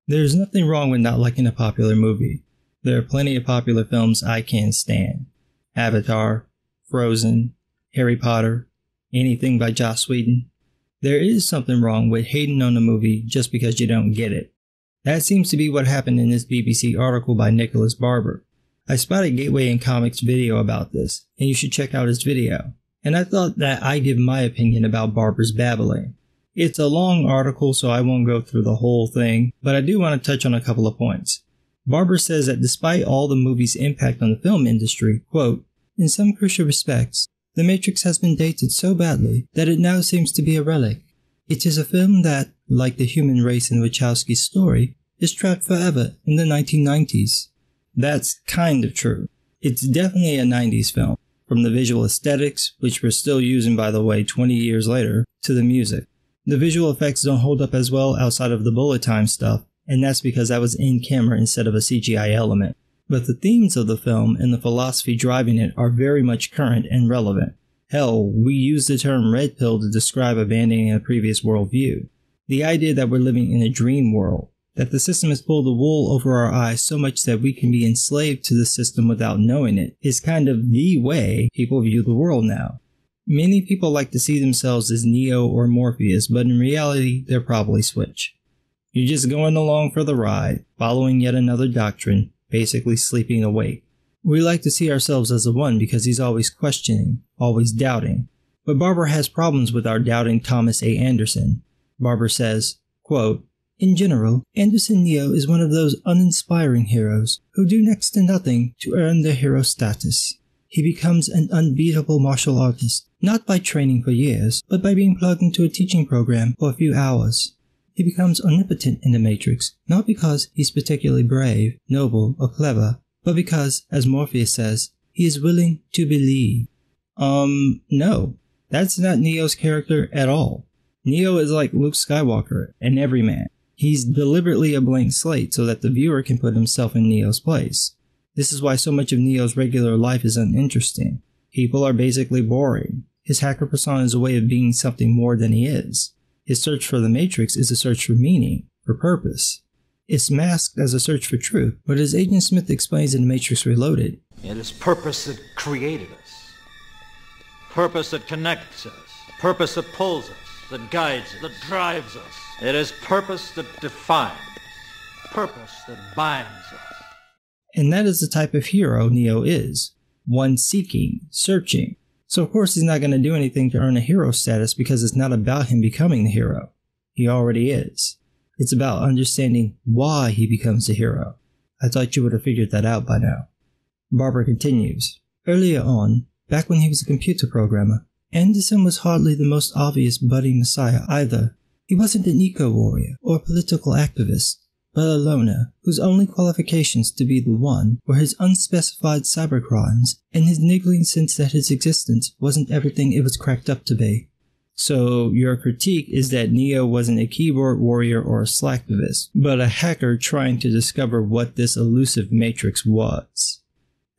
There's nothing wrong with not liking a popular movie. There are plenty of popular films I can't stand. Avatar, Frozen, Harry Potter, anything by Joss Whedon. There is something wrong with hating on a movie just because you don't get it. That seems to be what happened in this BBC article by Nicholas Barber. I spotted Gateway and Comics video about this, and you should check out his video. And I thought that I'd give my opinion about Barber's babbling. It's a long article, so I won't go through the whole thing, but I do want to touch on a couple of points. Barber says that despite all the movie's impact on the film industry, quote, "In some crucial respects, The Matrix has been dated so badly that it now seems to be a relic. It is a film that, like the human race in Wachowski's story, is trapped forever in the 1990s. That's kind of true. It's definitely a 90s film, from the visual aesthetics, which we're still using by the way 20 years later, to the music. The visual effects don't hold up as well outside of the bullet time stuff, and that's because that was in camera instead of a CGI element. But the themes of the film and the philosophy driving it are very much current and relevant. Hell, we use the term red pill to describe abandoning a previous worldview. The idea that we're living in a dream world, that the system has pulled the wool over our eyes so much that we can be enslaved to the system without knowing it, is kind of the way people view the world now. Many people like to see themselves as Neo or Morpheus, but in reality, they're probably Switch. You're just going along for the ride, following yet another doctrine, basically sleeping awake. We like to see ourselves as the one because he's always questioning, always doubting. But Barber has problems with our doubting Thomas A. Anderson. Barber says, quote, "In general, Anderson Neo is one of those uninspiring heroes who do next to nothing to earn their hero status. He becomes an unbeatable martial artist, not by training for years, but by being plugged into a teaching program for a few hours. He becomes omnipotent in the Matrix, not because he's particularly brave, noble, or clever, but because, as Morpheus says, he is willing to believe." No. That's not Neo's character at all. Neo is like Luke Skywalker, an everyman. He's deliberately a blank slate so that the viewer can put himself in Neo's place. This is why so much of Neo's regular life is uninteresting. People are basically boring. His hacker persona is a way of being something more than he is. His search for the Matrix is a search for meaning, for purpose. It's masked as a search for truth, but as Agent Smith explains in The Matrix Reloaded, it is purpose that created us, purpose that connects us, purpose that pulls us, that guides us, that drives us. It is purpose that defines, purpose that binds us. And that is the type of hero Neo is. One seeking, searching. So of course he's not going to do anything to earn a hero status because it's not about him becoming the hero. He already is. It's about understanding why he becomes the hero. I thought you would have figured that out by now. Barber continues. Earlier on, back when he was a computer programmer, Anderson was hardly the most obvious budding messiah either. He wasn't an eco-warrior or a political activist, but a loner whose only qualifications to be the one were his unspecified cybercrimes and his niggling sense that his existence wasn't everything it was cracked up to be. So your critique is that Neo wasn't a keyboard warrior or a slacktivist, but a hacker trying to discover what this elusive matrix was.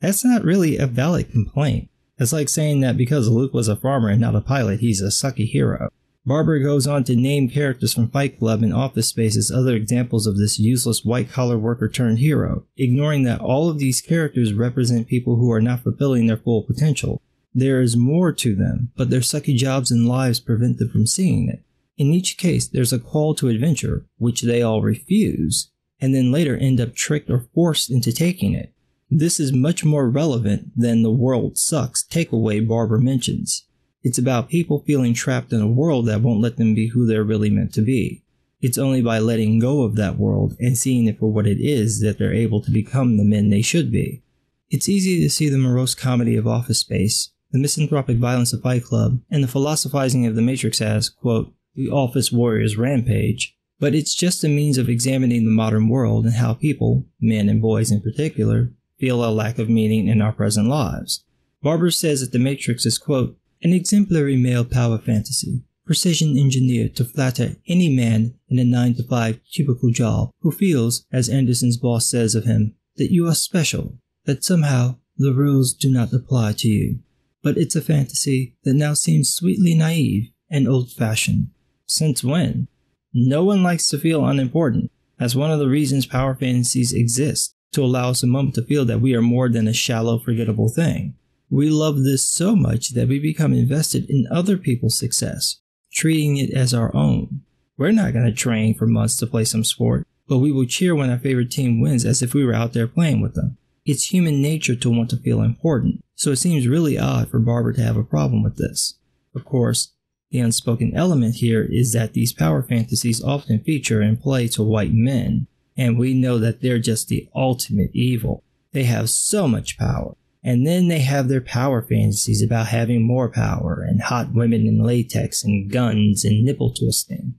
That's not really a valid complaint. It's like saying that because Luke was a farmer and not a pilot, he's a sucky hero. Barber goes on to name characters from Fight Club and Office Space as other examples of this useless white-collar worker turned hero, ignoring that all of these characters represent people who are not fulfilling their full potential. There is more to them, but their sucky jobs and lives prevent them from seeing it. In each case, there's a call to adventure, which they all refuse, and then later end up tricked or forced into taking it. This is much more relevant than the world sucks takeaway Barber mentions. It's about people feeling trapped in a world that won't let them be who they're really meant to be. It's only by letting go of that world and seeing it for what it is that they're able to become the men they should be. It's easy to see the morose comedy of Office Space, the misanthropic violence of Fight Club, and the philosophizing of the Matrix as, quote, the office warrior's rampage, but it's just a means of examining the modern world and how people, men and boys in particular, feel a lack of meaning in our present lives. Barber says that the Matrix is, quote, an exemplary male power fantasy, precision engineered to flatter any man in a 9-to-5 cubicle job who feels, as Anderson's boss says of him, that you are special, that somehow the rules do not apply to you. But it's a fantasy that now seems sweetly naive and old-fashioned. Since when? No one likes to feel unimportant. That's one of the reasons power fantasies exist, to allow us a moment to feel that we are more than a shallow, forgettable thing. We love this so much that we become invested in other people's success, treating it as our own. We're not going to train for months to play some sport, but we will cheer when our favorite team wins as if we were out there playing with them. It's human nature to want to feel important, so it seems really odd for Barber to have a problem with this. Of course, the unspoken element here is that these power fantasies often feature and play to white men, and we know that they're just the ultimate evil. They have so much power, and then they have their power fantasies about having more power, and hot women in latex, and guns, and nipple twisting.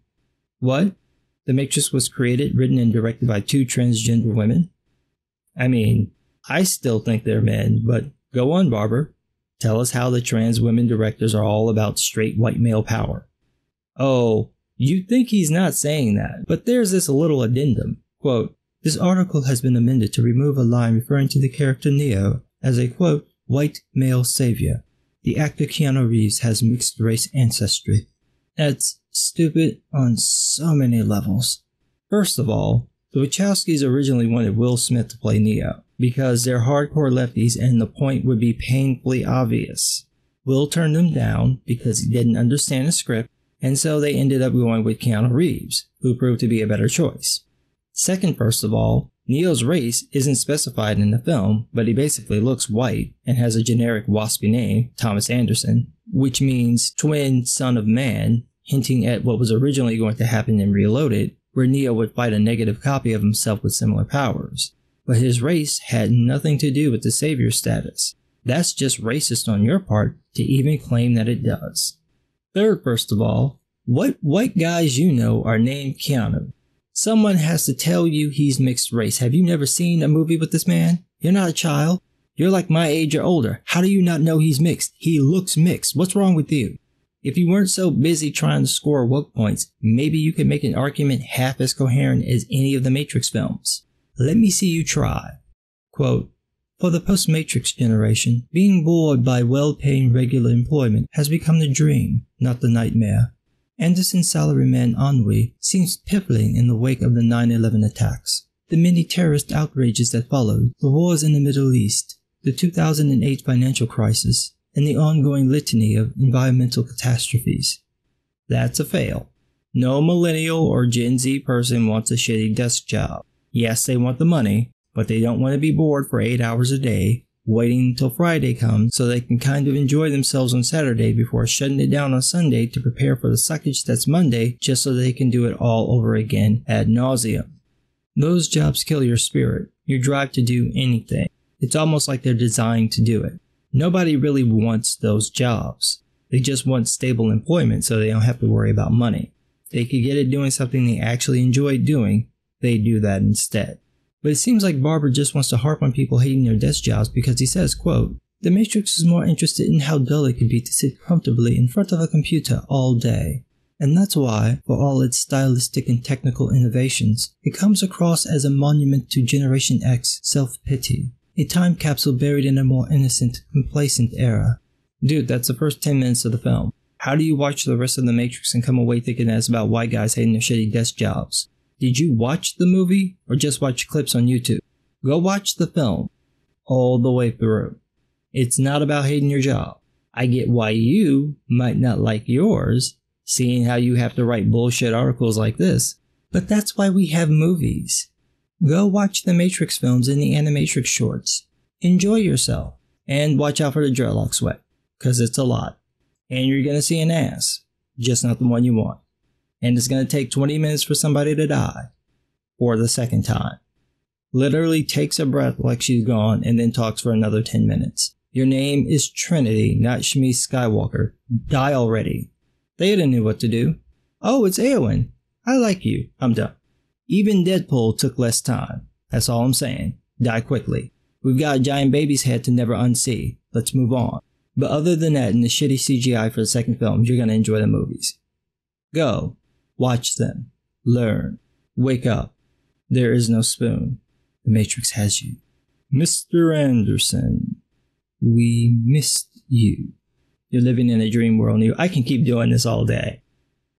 What? The Matrix was created, written, and directed by 2 transgender women? I mean, I still think they're men, but go on, Barber. Tell us how the trans women directors are all about straight white male power. Oh, you'd think he's not saying that, but there's this little addendum. Quote, this article has been amended to remove a line referring to the character Neo as a, quote, white male savior. The actor Keanu Reeves has mixed race ancestry. That's stupid on so many levels. First of all, the Wachowskis originally wanted Will Smith to play Neo, because they're hardcore lefties and the point would be painfully obvious. Will turned them down because he didn't understand the script, and so they ended up going with Keanu Reeves, who proved to be a better choice. Second, first of all, Neo's race isn't specified in the film, but he basically looks white and has a generic waspy name, Thomas Anderson, which means twin son of man, hinting at what was originally going to happen in Reloaded, where Neo would fight a negative copy of himself with similar powers. But his race had nothing to do with the savior status. That's just racist on your part to even claim that it does. Third, first of all, what white guys you know are named Keanu? Someone has to tell you he's mixed race. Have you never seen a movie with this man? You're not a child. You're like my age or older. How do you not know he's mixed? He looks mixed. What's wrong with you? If you weren't so busy trying to score woke points, maybe you could make an argument half as coherent as any of the Matrix films. Let me see you try. Quote, for the post-Matrix generation, being bored by well-paying regular employment has become the dream, not the nightmare. Anderson salaryman ennui seems pivoting in the wake of the 9/11 attacks, the many terrorist outrages that followed, the wars in the Middle East, the 2008 financial crisis, and the ongoing litany of environmental catastrophes. That's a fail. No millennial or Gen Z person wants a shitty desk job. Yes, they want the money, but they don't want to be bored for 8 hours a day, waiting until Friday comes so they can kind of enjoy themselves on Saturday before shutting it down on Sunday to prepare for the suckage that's Monday just so they can do it all over again ad nauseum. Those jobs kill your spirit, your drive to do anything. It's almost like they're designed to do it. Nobody really wants those jobs. They just want stable employment so they don't have to worry about money. If they could get it doing something they actually enjoy doing, they do that instead. But it seems like Barber just wants to harp on people hating their desk jobs because he says, quote, the Matrix is more interested in how dull it could be to sit comfortably in front of a computer all day. And that's why, for all its stylistic and technical innovations, it comes across as a monument to Generation X self-pity, a time capsule buried in a more innocent, complacent era. Dude, that's the first 10 minutes of the film. How do you watch the rest of The Matrix and come away thinking that it's about white guys hating their shitty desk jobs? Did you watch the movie or just watch clips on YouTube? Go watch the film all the way through. It's not about hating your job. I get why you might not like yours, seeing how you have to write bullshit articles like this, but that's why we have movies. Go watch the Matrix films and the Animatrix shorts. Enjoy yourself. And watch out for the dreadlock sweat, because it's a lot. And you're going to see an ass, just not the one you want. And it's going to take 20 minutes for somebody to die. For the second time. Literally takes a breath like she's gone and then talks for another 10 minutes. Your name is Trinity, not Shmi Skywalker. Die already. Theta knew what to do. Oh, it's Eowyn. I like you. I'm done. Even Deadpool took less time. That's all I'm saying. Die quickly. We've got a giant baby's head to never unsee. Let's move on. But other than that and the shitty CGI for the second film, you're going to enjoy the movies. Go. Watch them. Learn. Wake up. There is no spoon. The Matrix has you. Mr. Anderson, we missed you. You're living in a dream world. I can keep doing this all day.